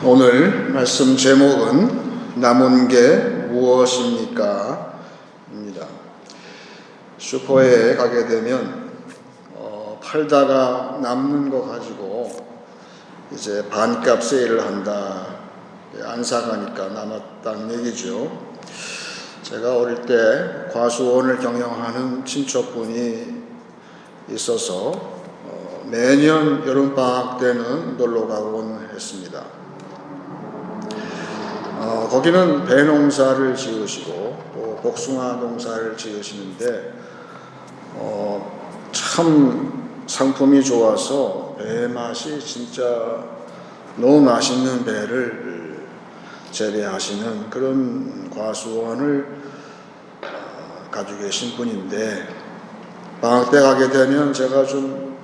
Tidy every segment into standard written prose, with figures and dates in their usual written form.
오늘 말씀 제목은 남은 게 무엇입니까? 입니다. 슈퍼에 가게 되면 팔다가 남는 거 가지고 이제 반값 세일을 한다. 안 사가니까 남았다는 얘기죠. 제가 어릴 때 과수원을 경영하는 친척분이 있어서 매년 여름방학 때는 놀러 가곤 했습니다. 거기는 배 농사를 지으시고 또 복숭아 농사를 지으시는데 참 상품이 좋아서 배 맛이 진짜 너무 맛있는 배를 재배하시는 그런 과수원을 가지고 계신 분인데 방학 때 가게 되면 제가 좀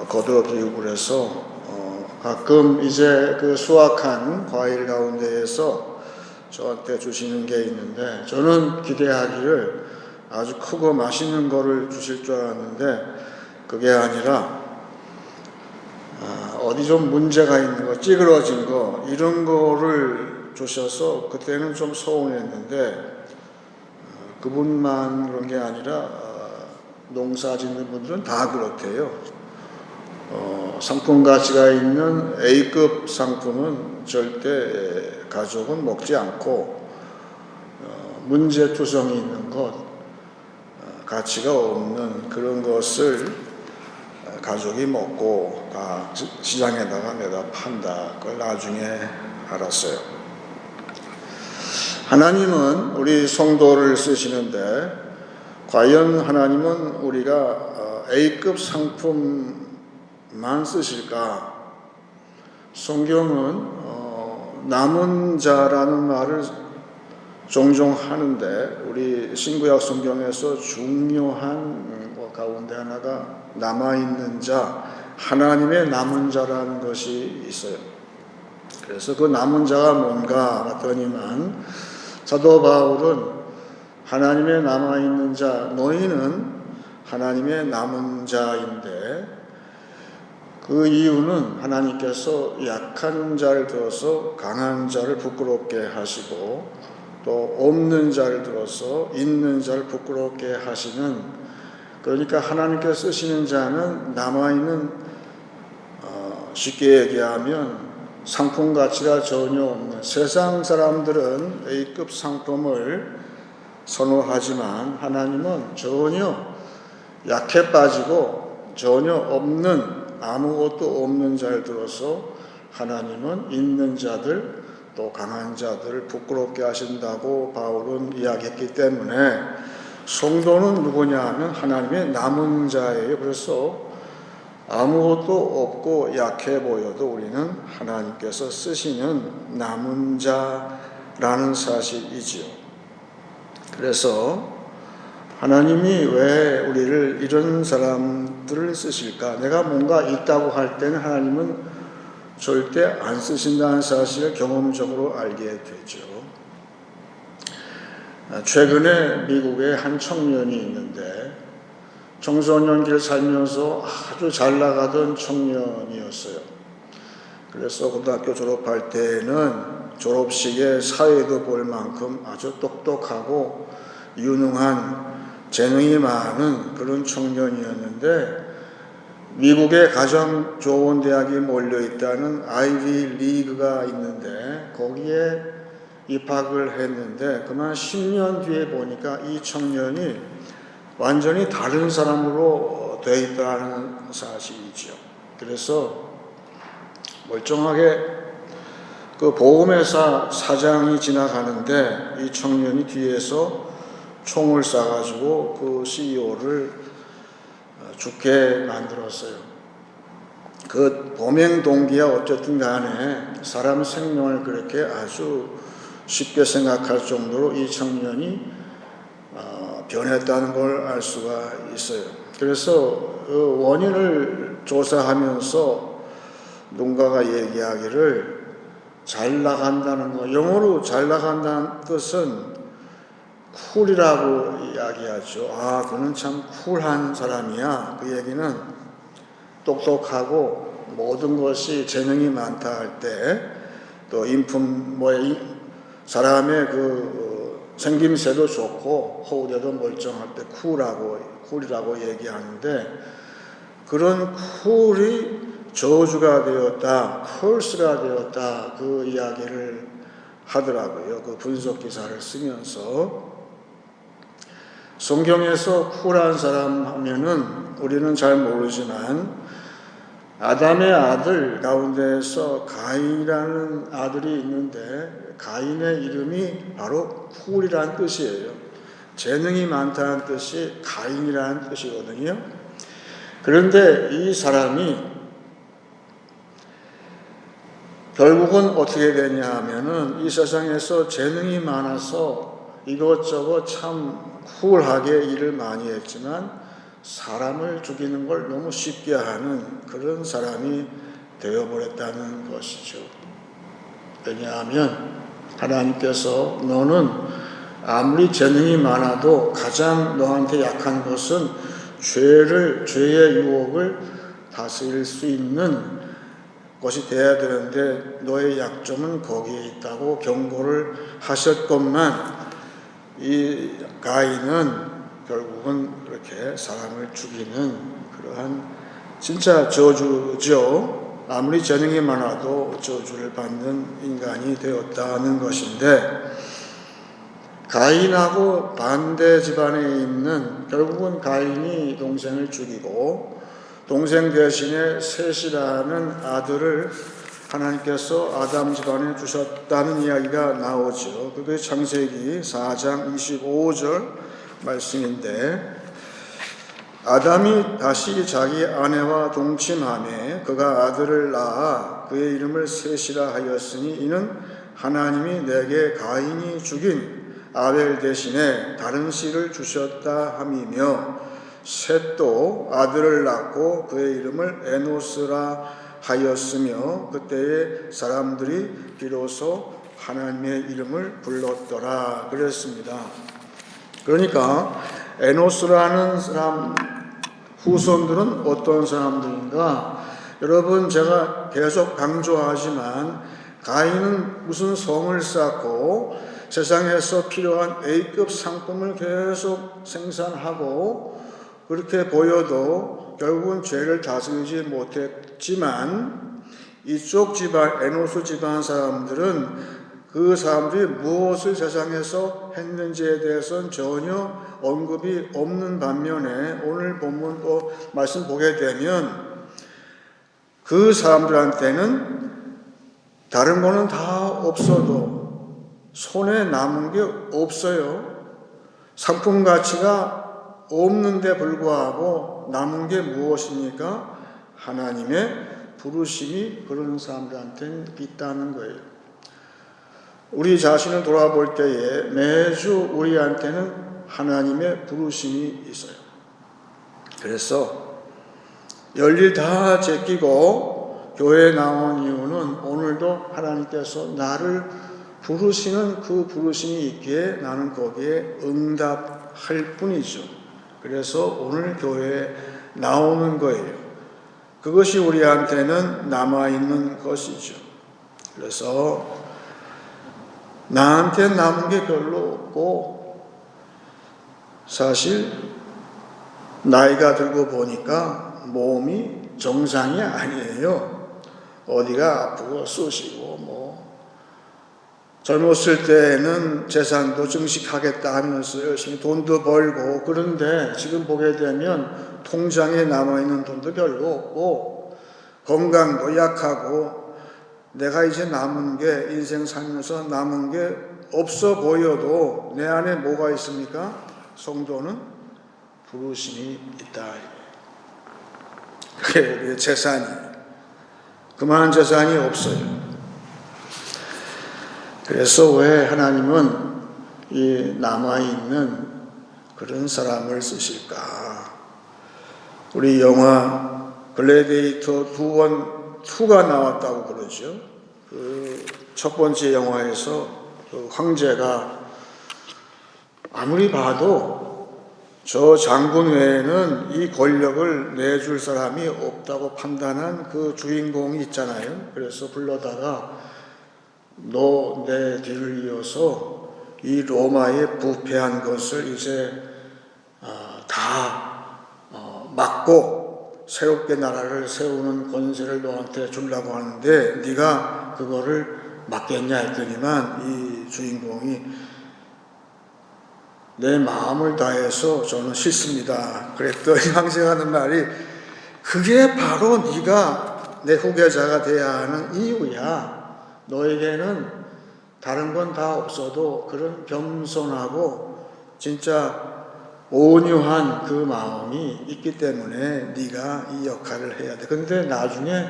거두어드리고 해서 가끔 이제 그 수확한 과일 가운데에서 저한테 주시는 게 있는데 저는 기대하기를 아주 크고 맛있는 거를 주실 줄 알았는데 그게 아니라 어디 좀 문제가 있는 거, 찌그러진 거 이런 거를 주셔서 그때는 좀 서운했는데 그분만 그런 게 아니라 농사 짓는 분들은 다 그렇대요. 상품 가치가 있는 A급 상품은 절대 가족은 먹지 않고 문제투성이 있는 것, 가치가 없는 그런 것을 가족이 먹고 다 시장에다가 내다 판다. 그걸 나중에 알았어요. 하나님은 우리 성도를 쓰시는데 과연 하나님은 우리가 A급 상품 만 쓰실까? 성경은 남은 자라는 말을 종종 하는데 우리 신구약 성경에서 중요한 가운데 하나가 남아있는 자, 하나님의 남은 자라는 것이 있어요. 그래서 그 남은 자가 뭔가 봤더니만 사도 바울은 하나님의 남아있는 자, 너희는 하나님의 남은 자인데 그 이유는 하나님께서 약한 자를 들어서 강한 자를 부끄럽게 하시고 또 없는 자를 들어서 있는 자를 부끄럽게 하시는, 그러니까 하나님께서 쓰시는 자는 남아있는 쉽게 얘기하면 상품 가치가 전혀 없는 세상 사람들은 A급 상품을 선호하지만 하나님은 전혀 약해 빠지고 전혀 없는 아무것도 없는 자를 들어서 하나님은 있는 자들 또 강한 자들을 부끄럽게 하신다고 바울은 이야기했기 때문에 성도는 누구냐 하면 하나님의 남은 자예요. 그래서 아무것도 없고 약해 보여도 우리는 하나님께서 쓰시는 남은 자라는 사실이지요. 그래서 하나님이 왜 우리를 이런 사람들을 쓰실까? 내가 뭔가 있다고 할 때는 하나님은 절대 안 쓰신다는 사실을 경험적으로 알게 되죠. 최근에 미국에 한 청년이 있는데 청소년기를 살면서 아주 잘 나가던 청년이었어요. 그래서 고등학교 졸업할 때는 졸업식에 사회도 볼 만큼 아주 똑똑하고 유능한 재능이 많은 그런 청년이었는데 미국에 가장 좋은 대학이 몰려있다는 아이비 리그가 있는데 거기에 입학을 했는데 그만 10년 뒤에 보니까 이 청년이 완전히 다른 사람으로 되어 있다는 사실이죠. 그래서 멀쩡하게 그 보험회사 사장이 지나가는데 이 청년이 뒤에서 총을 쏴가지고 그 CEO를 죽게 만들었어요. 그 범행 동기야 어쨌든 간에 사람 생명을 그렇게 아주 쉽게 생각할 정도로 이 청년이 변했다는 걸 알 수가 있어요. 그래서 그 원인을 조사하면서 누군가가 얘기하기를 잘 나간다는 거, 영어로 잘 나간다는 뜻은 쿨이라고 이야기하죠. 아, 그는 참 쿨한 사람이야. 그 얘기는 똑똑하고 모든 것이 재능이 많다 할 때 또 인품 사람의 그 생김새도 좋고 호우대도 멀쩡할 때 쿨이라고 얘기하는데 그런 쿨이 저주가 되었다, 컬스가 되었다 그 이야기를 하더라고요. 그 분석 기사를 쓰면서 성경에서 쿨한 사람 하면은 우리는 잘 모르지만 아담의 아들 가운데서 가인이라는 아들이 있는데 가인의 이름이 바로 쿨이라는 뜻이에요. 재능이 많다는 뜻이 가인이라는 뜻이거든요. 그런데 이 사람이 결국은 어떻게 되냐 하면은 이 세상에서 재능이 많아서 이것저것 참 쿨하게 일을 많이 했지만 사람을 죽이는 걸 너무 쉽게 하는 그런 사람이 되어버렸다는 것이죠. 왜냐하면 하나님께서 너는 아무리 재능이 많아도 가장 너한테 약한 것은 죄의 유혹을 다스릴 수 있는 것이 돼야 되는데 너의 약점은 거기에 있다고 경고를 하셨건만 이 가인은 결국은 그렇게 사람을 죽이는 그러한 진짜 저주죠. 아무리 재능이 많아도 저주를 받는 인간이 되었다는 것인데 가인하고 반대 집안에 있는 결국은 가인이 동생을 죽이고 동생 대신에 셋이라는 아들을 하나님께서 아담 집안에 주셨다는 이야기가 나오죠. 그게 창세기 4장 25절 말씀인데 아담이 다시 자기 아내와 동침하매 그가 아들을 낳아 그의 이름을 셋이라 하였으니 이는 하나님이 내게 가인이 죽인 아벨 대신에 다른 씨를 주셨다 함이며 셋도 아들을 낳고 그의 이름을 에노스라 하였으며 그때의 사람들이 비로소 하나님의 이름을 불렀더라 그랬습니다. 그러니까 에노스라는 사람 후손들은 어떤 사람들인가? 여러분, 제가 계속 강조하지만 가인은 무슨 성을 쌓고 세상에서 필요한 A급 상품을 계속 생산하고 그렇게 보여도 결국은 죄를 다스리지 못했지만 이쪽 집안, 에노스 집안 사람들은 그 사람들이 무엇을 세상에서 했는지에 대해서는 전혀 언급이 없는 반면에 오늘 본문 또 말씀 보게 되면 그 사람들한테는 다른 거는 다 없어도 손에 남은 게 없어요. 상품 가치가 없는데 불구하고 남은 게 무엇입니까? 하나님의 부르심이 그런 사람들한테는 있다는 거예요. 우리 자신을 돌아볼 때에 매주 우리한테는 하나님의 부르심이 있어요. 그래서 열일 다 제끼고 교회에 나온 이유는 오늘도 하나님께서 나를 부르시는 그 부르심이 있기에 나는 거기에 응답할 뿐이죠. 그래서 오늘 교회에 나오는 거예요. 그것이 우리한테는 남아있는 것이죠. 그래서 나한테 남은 게 별로 없고 사실 나이가 들고 보니까 몸이 정상이 아니에요. 어디가 아프고 쑤시고 젊었을 때는 재산도 증식하겠다 하면서 열심히 돈도 벌고 그런데 지금 보게 되면 통장에 남아있는 돈도 별로 없고 건강도 약하고 내가 이제 남은 게 인생 살면서 남은 게 없어 보여도 내 안에 뭐가 있습니까? 성도는 부르심이 있다. 그게 우리의 재산이에요. 그만한 재산이 없어요. 그래서 왜 하나님은 이 남아있는 그런 사람을 쓰실까? 우리 영화 글래디에이터 2가 나왔다고 그러죠. 그 첫 번째 영화에서 그 황제가 아무리 봐도 저 장군 외에는 이 권력을 내줄 사람이 없다고 판단한 그 주인공이 있잖아요. 그래서 불러다가 너 내 뒤를 이어서 이 로마의 부패한 것을 이제 다 막고 새롭게 나라를 세우는 권세를 너한테 주려고 하는데 네가 그거를 막겠냐 했더니만 이 주인공이 내 마음을 다해서 저는 싫습니다. 그랬더니 황제가 하는 말이 그게 바로 네가 내 후계자가 돼야 하는 이유야. 너에게는 다른 건 다 없어도 그런 겸손하고 진짜 온유한 그 마음이 있기 때문에 네가 이 역할을 해야 돼. 그런데 나중에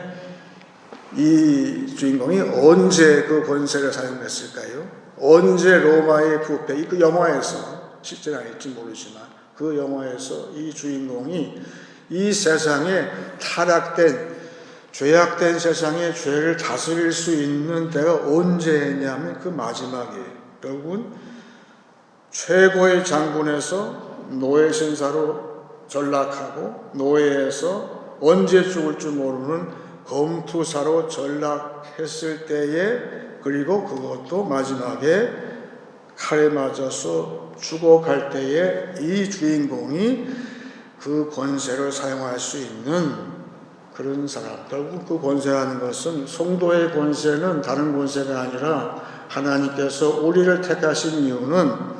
이 주인공이 언제 그 권세를 사용했을까요? 언제 로마의 부패, 그 영화에서 실제는 아닐지 모르지만 그 영화에서 이 주인공이 이 세상에 타락된 죄악된 세상에 죄를 다스릴 수 있는 때가 언제냐면 그 마지막이에요. 결국은 최고의 장군에서 노예 신사로 전락하고 노예에서 언제 죽을 줄 모르는 검투사로 전락했을 때에 그리고 그것도 마지막에 칼에 맞아서 죽어갈 때에 이 주인공이 그 권세를 사용할 수 있는 그런 사람. 결국 그 권세라는 것은 성도의 권세는 다른 권세가 아니라 하나님께서 우리를 택하신 이유는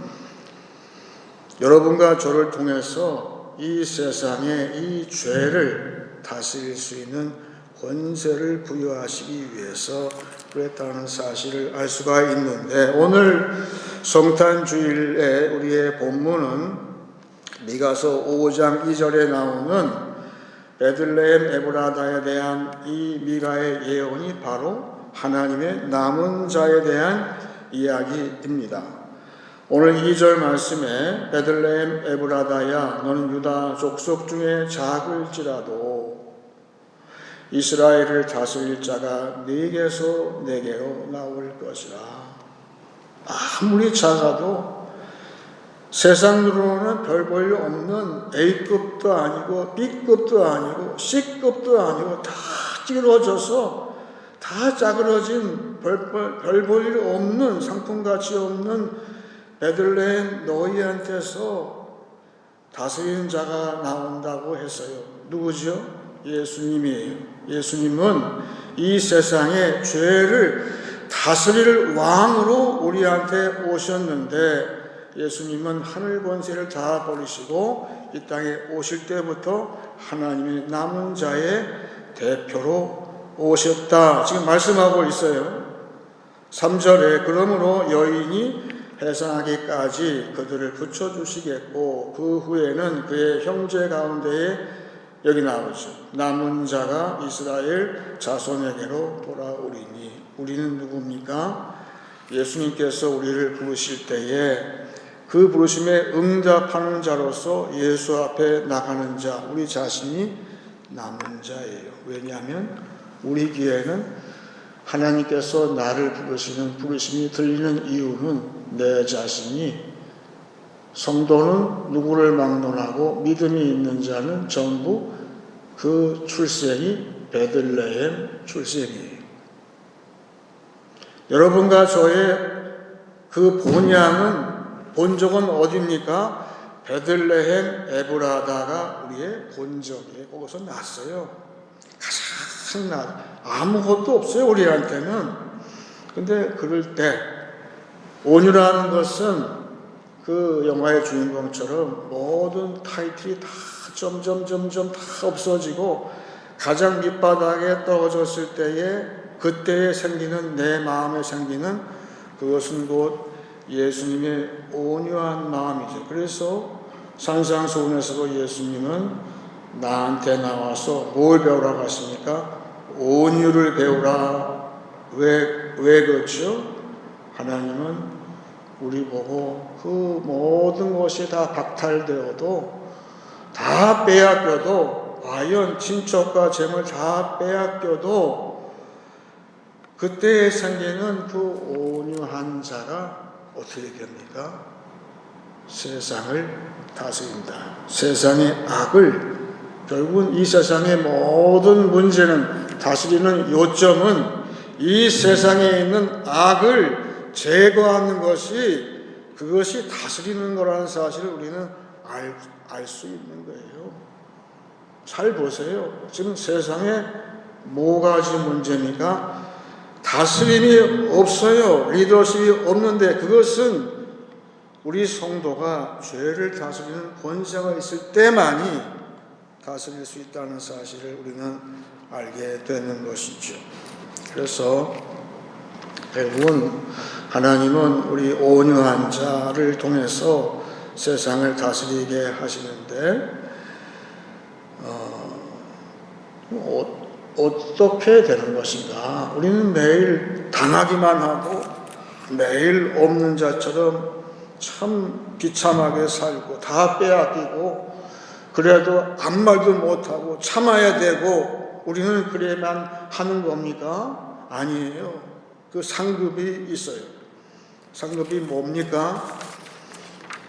여러분과 저를 통해서 이 세상에 이 죄를 다스릴 수 있는 권세를 부여하시기 위해서 그랬다는 사실을 알 수가 있는데 오늘 성탄주일에 우리의 본문은 미가서 5장 2절에 나오는 베들레헴 에브라다에 대한 이 미가의 예언이 바로 하나님의 남은 자에 대한 이야기입니다. 오늘 2절 말씀에 베들레헴 에브라다야 너는 유다 족속 중에 작을지라도 이스라엘을 다스릴 자가 네게서 내게로 나올 것이라. 아무리 작아도 세상으로는 별 볼 일 없는 A급도 아니고 B급도 아니고 C급도 아니고 다 찌그러져서 다 짜그러진 별 볼 일 없는 상품가치 없는 베들레헴 너희한테서 다스리는 자가 나온다고 했어요. 누구죠? 예수님이에요. 예수님은 이 세상의 죄를 다스릴 왕으로 우리한테 오셨는데 예수님은 하늘 권세를 다 버리시고 이 땅에 오실 때부터 하나님의 남은 자의 대표로 오셨다. 지금 말씀하고 있어요. 3절에 그러므로 여인이 해산하기까지 그들을 붙여주시겠고 그 후에는 그의 형제 가운데에 여기 나오죠. 남은 자가 이스라엘 자손에게로 돌아오리니 우리는 누굽니까? 예수님께서 우리를 부르실 때에 그 부르심에 응답하는 자로서 예수 앞에 나가는 자, 우리 자신이 남은 자예요. 왜냐하면 우리 귀에는 하나님께서 나를 부르시는 부르심이 들리는 이유는 내 자신이 성도는 누구를 막론하고 믿음이 있는 자는 전부 그 출생이 베들레헴 출생이에요. 여러분과 저의 그 본적은 어디입니까? 베들레헴 에브라다가 우리의 본적이에요. 거기서 났어요. 가장 아무것도 없어요, 우리한테는. 근데 그럴 때 온유라는 것은 그 영화의 주인공처럼 모든 타이틀이 다 점점 다 없어지고 가장 밑바닥에 떨어졌을 때에 그때에 생기는 내 마음에 생기는 그것은 곧 예수님의 온유한 마음이죠. 그래서 산상수훈에서도 예수님은 나한테 나와서 뭘 배우라고 하십니까? 온유를 배우라. 왜 그렇죠? 하나님은 우리 보고 그 모든 것이 다 박탈되어도 다 빼앗겨도 과연 친척과 재물 다 빼앗겨도 그때에 생기는 그 온유한 자가 어떻게 됩니까? 세상을 다스린다. 세상의 악을 결국은 이 세상의 모든 문제는 다스리는 요점은 이 세상에 있는 악을 제거하는 것이 그것이 다스리는 거라는 사실을 우리는 알 수 있는 거예요. 잘 보세요. 지금 세상에 뭐가지 문제입니까? 다스림이 없어요. 리더십이 없는데 그것은 우리 성도가 죄를 다스리는 권세가 있을 때만이 다스릴 수 있다는 사실을 우리는 알게 되는 것이죠. 그래서 결국은 하나님은 우리 온유한 자를 통해서 세상을 다스리게 하시는데 어떻게 되는 것인가? 우리는 매일 당하기만 하고 매일 없는 자처럼 참 비참하게 살고 다 빼앗기고 그래도 아무 말도 못하고 참아야 되고 우리는 그래야만 하는 겁니까? 아니에요. 그 상급이 있어요. 상급이 뭡니까?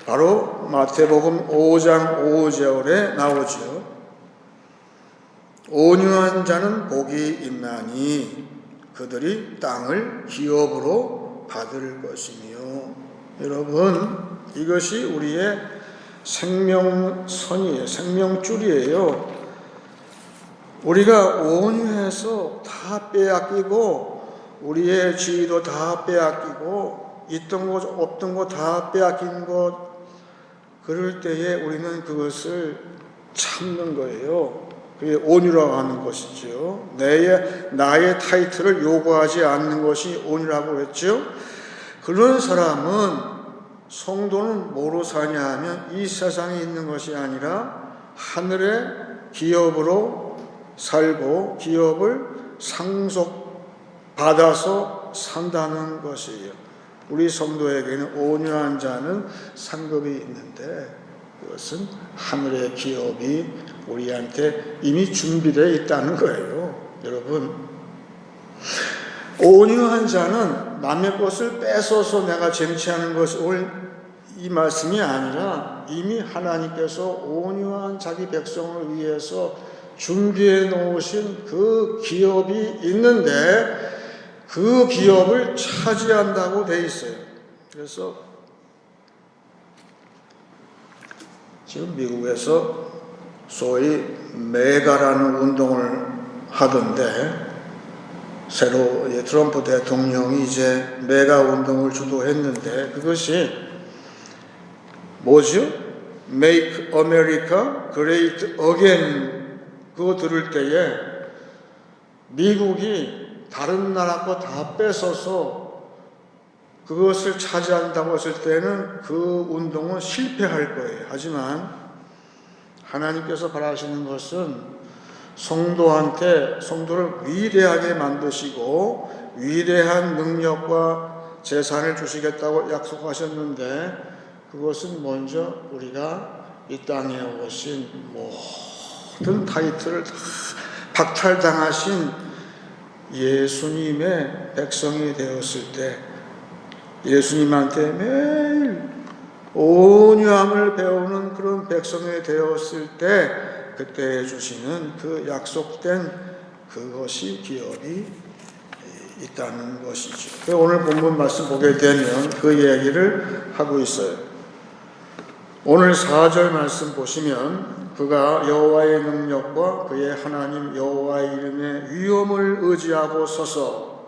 바로 마태복음 5장 5절에 나오죠. 온유한 자는 복이 있나니 그들이 땅을 기업으로 받을 것이며. 여러분, 이것이 우리의 생명선이에요. 생명줄이에요. 우리가 온유해서 다 빼앗기고 우리의 지위도 다 빼앗기고 있던 것 없던 것 다 빼앗긴 것, 그럴 때에 우리는 그것을 참는 거예요. 그게 온유라고 하는 것이죠. 나의 타이틀을 요구하지 않는 것이 온유라고 했죠. 그런 사람은, 성도는 뭐로 사냐 하면 이 세상에 있는 것이 아니라 하늘의 기업으로 살고 기업을 상속받아서 산다는 것이에요. 우리 성도에게는 온유한 자는 상급이 있는데 그것은 하늘의 기업이 우리한테 이미 준비되어 있다는 거예요. 여러분, 온유한 자는 남의 것을 뺏어서 내가 쟁취하는 것이 이 말씀이 아니라 이미 하나님께서 온유한 자기 백성을 위해서 준비해 놓으신 그 기업이 있는데 그 기업을 차지한다고 돼 있어요. 그래서 지금 미국에서 소위 메가라는 운동을 하던데, 새로 트럼프 대통령이 이제 메가 운동을 주도했는데, 그것이 뭐죠? Make America Great Again. 그거 들을 때에 미국이 다른 나라 거 다 뺏어서 그것을 차지한다고 했을 때는 그 운동은 실패할 거예요. 하지만 하나님께서 바라시는 것은 성도를 위대하게 만드시고 위대한 능력과 재산을 주시겠다고 약속하셨는데, 그것은 먼저 우리가 이 땅에 오신 모든 타이틀을 다 박탈당하신 예수님의 백성이 되었을 때, 예수님한테 매일 온유함을 배우는 그런 백성이 되었을 때, 그때 해주시는 그 약속된 그것이 기업이 있다는 것이죠. 오늘 본문 말씀 보게 되면 그 얘기를 하고 있어요. 오늘 4절 말씀 보시면 그가 여호와의 능력과 그의 하나님 여호와의 이름의 위엄을 의지하고 서서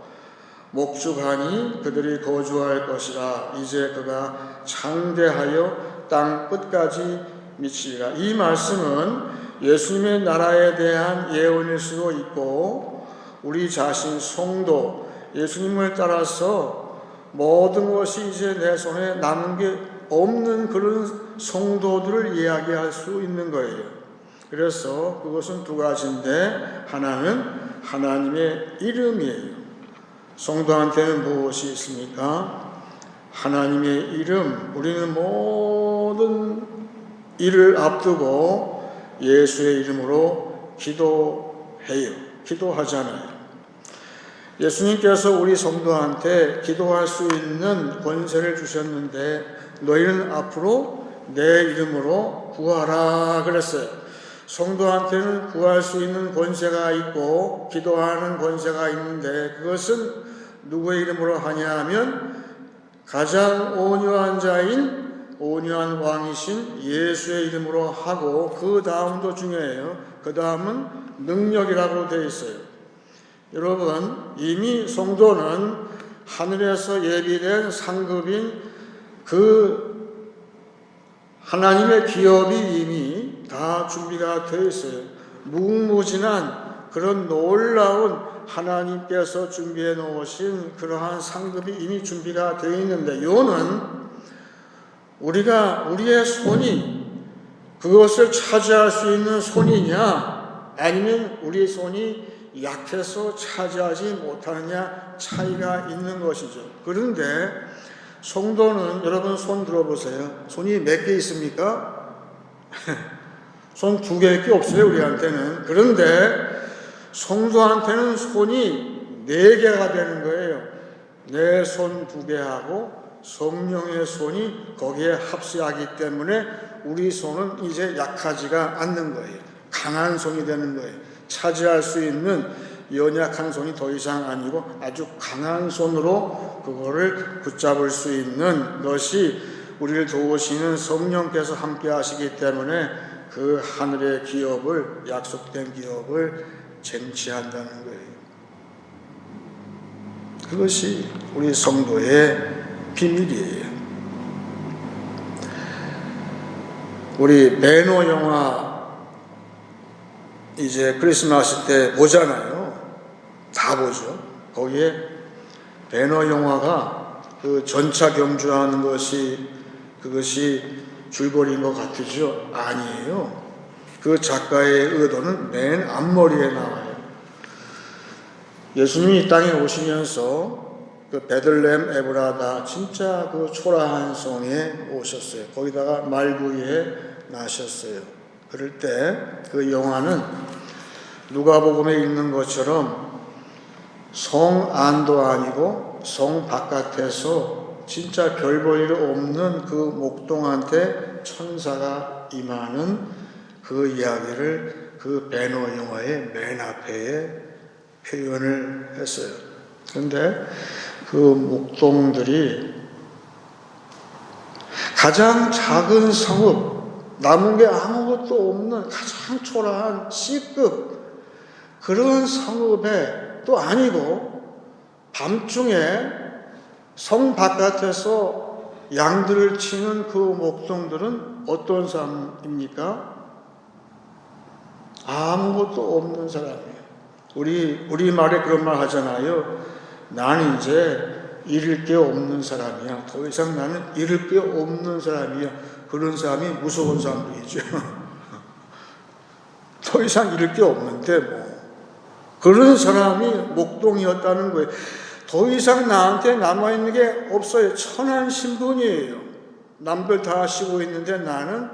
목축하니 그들이 거주할 것이라. 이제 그가 창대하여 땅 끝까지 미치리라. 이 말씀은 예수님의 나라에 대한 예언일 수도 있고, 우리 자신 성도 예수님을 따라서 모든 것이 이제 내 손에 남은 게 없는 그런 성도들을 이야기할 수 있는 거예요. 그래서 그것은 두 가지인데, 하나는 하나님의 이름이에요. 성도한테는 무엇이 있습니까? 하나님의 이름. 우리는 모든 일을 앞두고 예수의 이름으로 기도해요. 기도하잖아요. 예수님께서 우리 성도한테 기도할 수 있는 권세를 주셨는데, 너희는 앞으로 내 이름으로 구하라 그랬어요. 성도한테는 구할 수 있는 권세가 있고 기도하는 권세가 있는데, 그것은 누구의 이름으로 하냐 하면 가장 온유한 자인 온유한 왕이신 예수의 이름으로 하고, 그 다음도 중요해요. 그 다음은 능력이라고 되어 있어요. 여러분, 이미 성도는 하늘에서 예비된 상급인 그 하나님의 기업이 이미 다 준비가 되어 있어요. 무궁무진한 그런 놀라운 하나님께서 준비해 놓으신 그러한 상급이 이미 준비가 되어 있는데, 요는 우리의 손이 그것을 차지할 수 있는 손이냐, 아니면 우리의 손이 약해서 차지하지 못하느냐 차이가 있는 것이죠. 그런데 성도는, 여러분 손 들어보세요. 손이 몇 개 있습니까? 손 2개밖에 없어요, 우리한테는. 그런데 성도한테는 손이 4개가 되는 거예요. 내 손 2개하고 성령의 손이 거기에 합세하기 때문에 우리 손은 이제 약하지가 않는 거예요. 강한 손이 되는 거예요. 차지할 수 있는 연약한 손이 더 이상 아니고 아주 강한 손으로 그거를 붙잡을 수 있는 것이 우리를 도우시는 성령께서 함께 하시기 때문에 그 하늘의 기업을, 약속된 기업을 쟁취한다는 거예요. 그것이 우리 성도의 비밀이에요. 우리 배너 영화 이제 크리스마스 때 보잖아요. 다 보죠. 거기에 배너 영화가 그 전차 경주하는 그것이 줄거리인 것 같으죠? 아니에요. 그 작가의 의도는 맨 앞머리에 나와요. 예수님이 이 땅에 오시면서 그 베들레헴 에브라다, 진짜 그 초라한 성에 오셨어요. 거기다가 말구이에 나셨어요. 그럴 때 그 영화는 누가복음에 있는 것처럼 성 안도 아니고 성 바깥에서 진짜 별 볼 일 없는 그 목동한테 천사가 임하는 그 이야기를 그 배너 영화의 맨 앞에 표현을 했어요. 그런데 그 목동들이 가장 작은 성읍, 남은 게 아무것도 없는 가장 초라한 C급 그런 성읍에 또 아니고 밤중에 성 바깥에서 양들을 치는 그 목동들은 어떤 사람입니까? 아무것도 없는 사람이에요. 우리 말에 그런 말 하잖아요. 나는 이제 잃을 게 없는 사람이야. 더 이상 나는 잃을 게 없는 사람이야. 그런 사람이 무서운 사람들이죠. 더 이상 잃을 게 없는데 뭐. 그런 사람이 목동이었다는 거예요. 더 이상 나한테 남아있는 게 없어요. 천한 신분이에요. 남들 다 쉬고 있는데 나는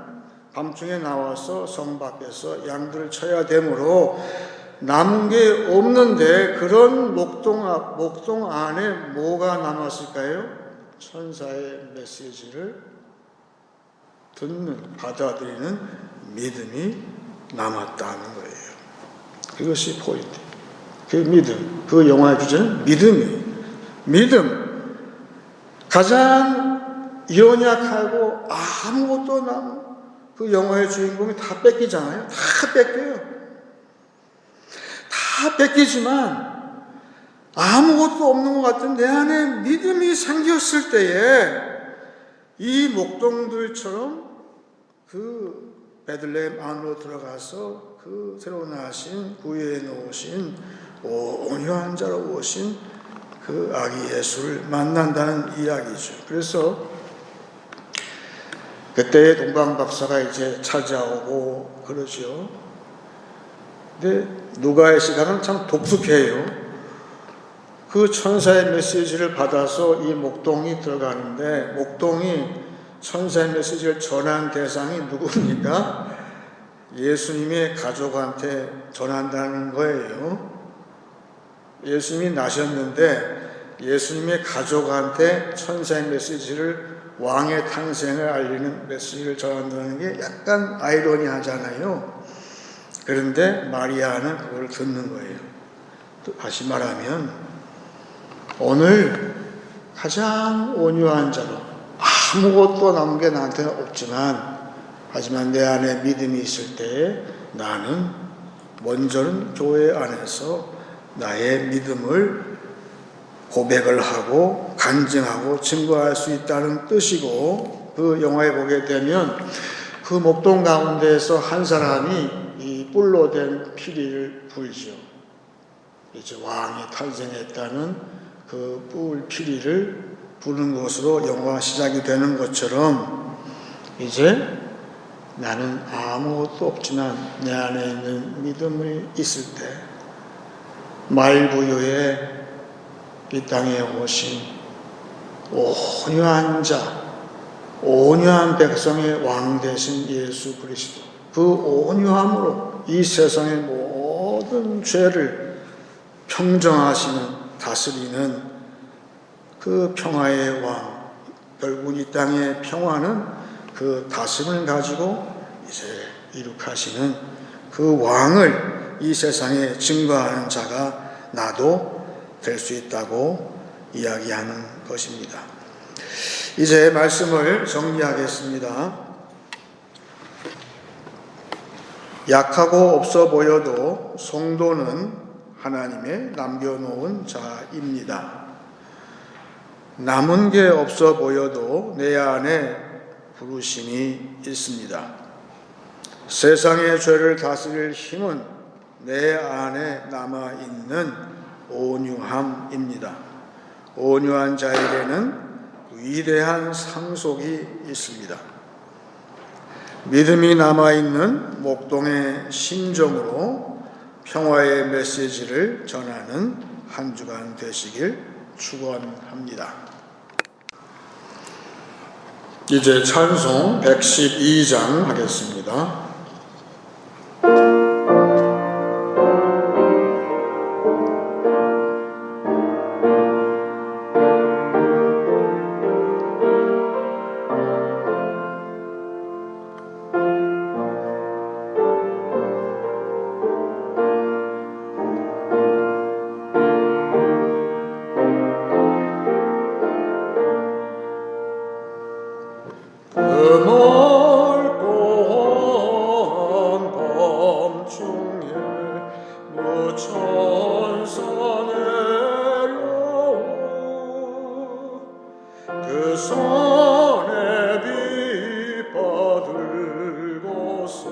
밤중에 나와서 성 밖에서 양들을 쳐야 되므로 남은 게 없는데 그런 목동 안에 뭐가 남았을까요? 천사의 메시지를 듣는, 받아들이는 믿음이 남았다는 거예요. 그것이 포인트. 그 믿음, 그 영화의 주제는 믿음이에요. 믿음. 가장 연약하고 아무것도 남은 그 영화의 주인공이 다 뺏기잖아요. 다 뺏겨요. 다 뺏기지만 아무것도 없는 것 같은 내 안에 믿음이 생겼을 때에 이 목동들처럼 그 베들레헴 안으로 들어가서 그 새로 나신 구유에 놓으신 온유한 자로 오신 그 아기 예수를 만난다는 이야기죠. 그래서 그때 동방 박사가 이제 찾아오고 그러죠. 근데 누가의 시간은 참 독특해요. 그 천사의 메시지를 받아서 이 목동이 들어가는데 목동이 천사의 메시지를 전한 대상이 누굽니까? 예수님의 가족한테 전한다는 거예요. 예수님이 나셨는데 예수님의 가족한테 천사의 메시지를 왕의 탄생을 알리는 메시지를 전한다는 게 약간 아이러니하잖아요. 그런데 마리아는 그걸 듣는 거예요. 다시 말하면 오늘 가장 온유한 자로 아무것도 남은 게 나한테는 없지만 하지만 내 안에 믿음이 있을 때에 나는 먼저는 교회 안에서 나의 믿음을 고백을 하고 간증하고 증거할 수 있다는 뜻이고 그 영화에 보게 되면 그 목동 가운데에서 한 사람이 이 뿔로 된 피리를 불죠. 이제 왕이 탄생했다는 그 뿔 피리를 부는 것으로 영화 시작이 되는 것처럼 이제 나는 아무것도 없지만 내 안에 있는 믿음이 있을 때 말부유에 이 땅에 오신 온유한 자, 온유한 백성의 왕 되신 예수 그리스도 그 온유함으로 이 세상의 모든 죄를 평정하시는 다스리는 그 평화의 왕 결국 이 땅의 평화는 그 다스림을 가지고 이제 이룩하시는 그 왕을 이 세상에 증거하는 자가 나도 될 수 있다고 이야기하는 것입니다. 이제 말씀을 정리하겠습니다. 약하고 없어 보여도 성도는 하나님의 남겨놓은 자입니다. 남은 게 없어 보여도 내 안에 부르심이 있습니다. 세상의 죄를 다스릴 힘은 내 안에 남아있는 온유함입니다. 온유한 자에게는 위대한 상속이 있습니다. 믿음이 남아있는 목동의 심정으로 평화의 메시지를 전하는 한 주간 되시길 축원합니다. 이제 찬송 112장 하겠습니다. 그 손에 빗바 들고서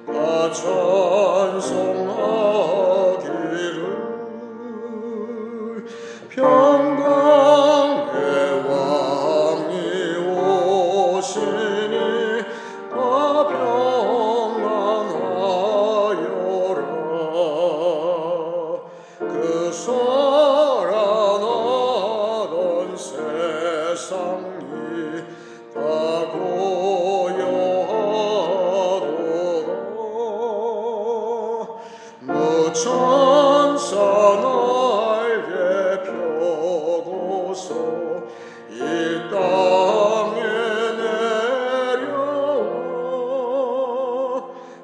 다 찬송하기를 평강의 왕이 오시니 다 평안하여라. 그 소란하던 세상이 다 고요하도다. 무천사 날개 펴고서 이 땅에 내려와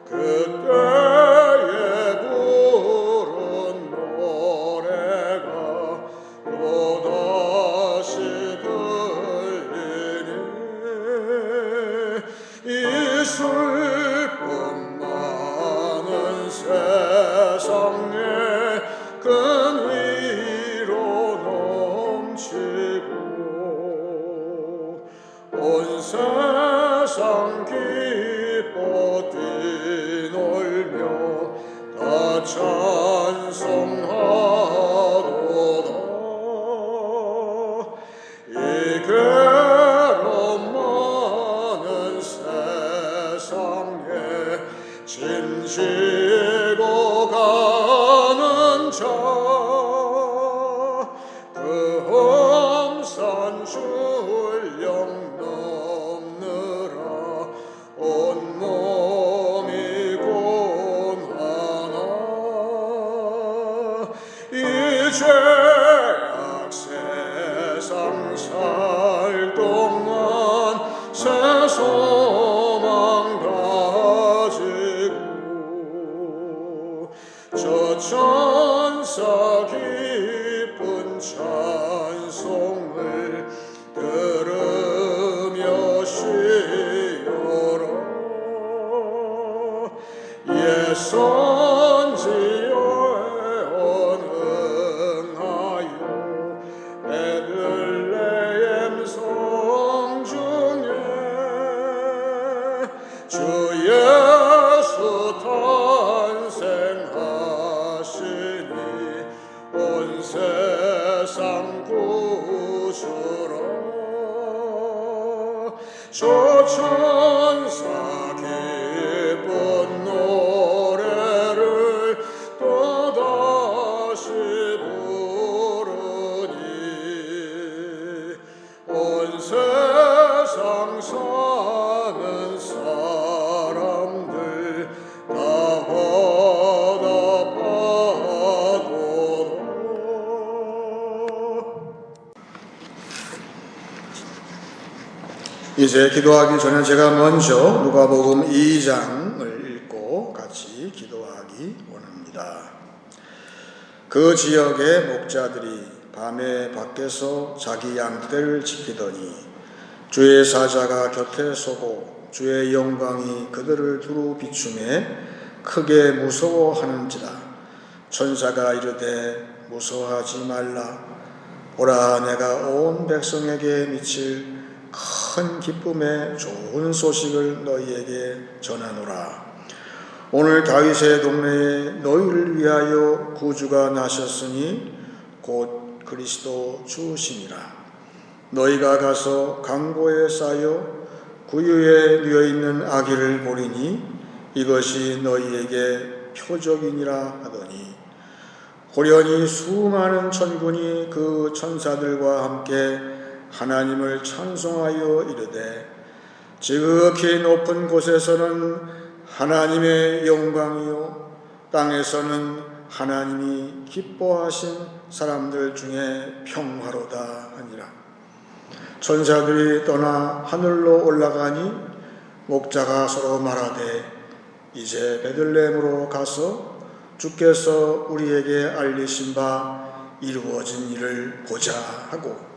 그때에 부른 노래가 또다시 들리니 이 슬픔 많은 세상에 큰 위로 넘치고 온 세상 기뻐 뛰놀며 다 찬송하도다. 이 괴로움 많은 세상에 짐지고 가는 자 그 험산 출령 넘느라 온몸이 고하나 이 죄악 세상 살 동안 새 소망 가지고 저 천사 기쁜 찬송을 들으며 쉬어라. 옛 선지여에 언응하여 베들레헴 성중에 주 예수 탄생하시니 온 세상 구주라. 저 천사 기쁜 노래를 또다시 부르니 온 세상 사는 사람들 다 화답하도다. 이제 기도하기 전에 제가 먼저 누가복음 2장을 읽고 같이 기도하기 원합니다. 그 지역의 목자들이 밤에 밖에서 자기 양떼를 지키더니 주의 사자가 곁에 서고 주의 영광이 그들을 두루 비추매 크게 무서워하는지라. 천사가 이르되 무서워하지 말라. 보라, 내가 온 백성에게 미칠 큰 기쁨의 좋은 소식을 너희에게 전하노라. 오늘 다윗의 동네에 너희를 위하여 구주가 나셨으니 곧 그리스도 주시니라. 너희가 가서 강고에 쌓여 구유에 누워있는 아기를 보리니 이것이 너희에게 표적이니라 하더니 호련히 수많은 천군이 그 천사들과 함께 하나님을 찬송하여 이르되 지극히 높은 곳에서는 하나님의 영광이요 땅에서는 하나님이 기뻐하신 사람들 중에 평화로다 하니라. 천사들이 떠나 하늘로 올라가니 목자가 서로 말하되 이제 베들레헴으로 가서 주께서 우리에게 알리신 바 이루어진 일을 보자 하고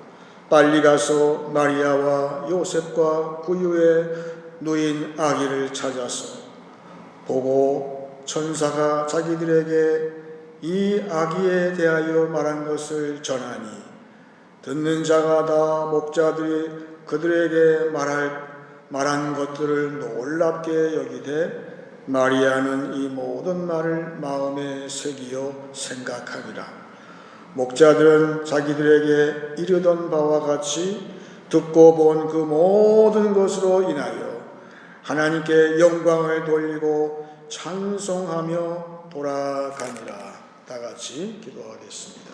빨리 가서 마리아와 요셉과 구유에 누인 아기를 찾아서 보고 천사가 자기들에게 이 아기에 대하여 말한 것을 전하니 듣는 자가 다 목자들이 그들에게 말한 것들을 놀랍게 여기되 마리아는 이 모든 말을 마음에 새기어 생각하니라. 목자들은 자기들에게 이르던 바와 같이 듣고 본 그 모든 것으로 인하여 하나님께 영광을 돌리고 찬송하며 돌아가니라. 다 같이 기도하겠습니다.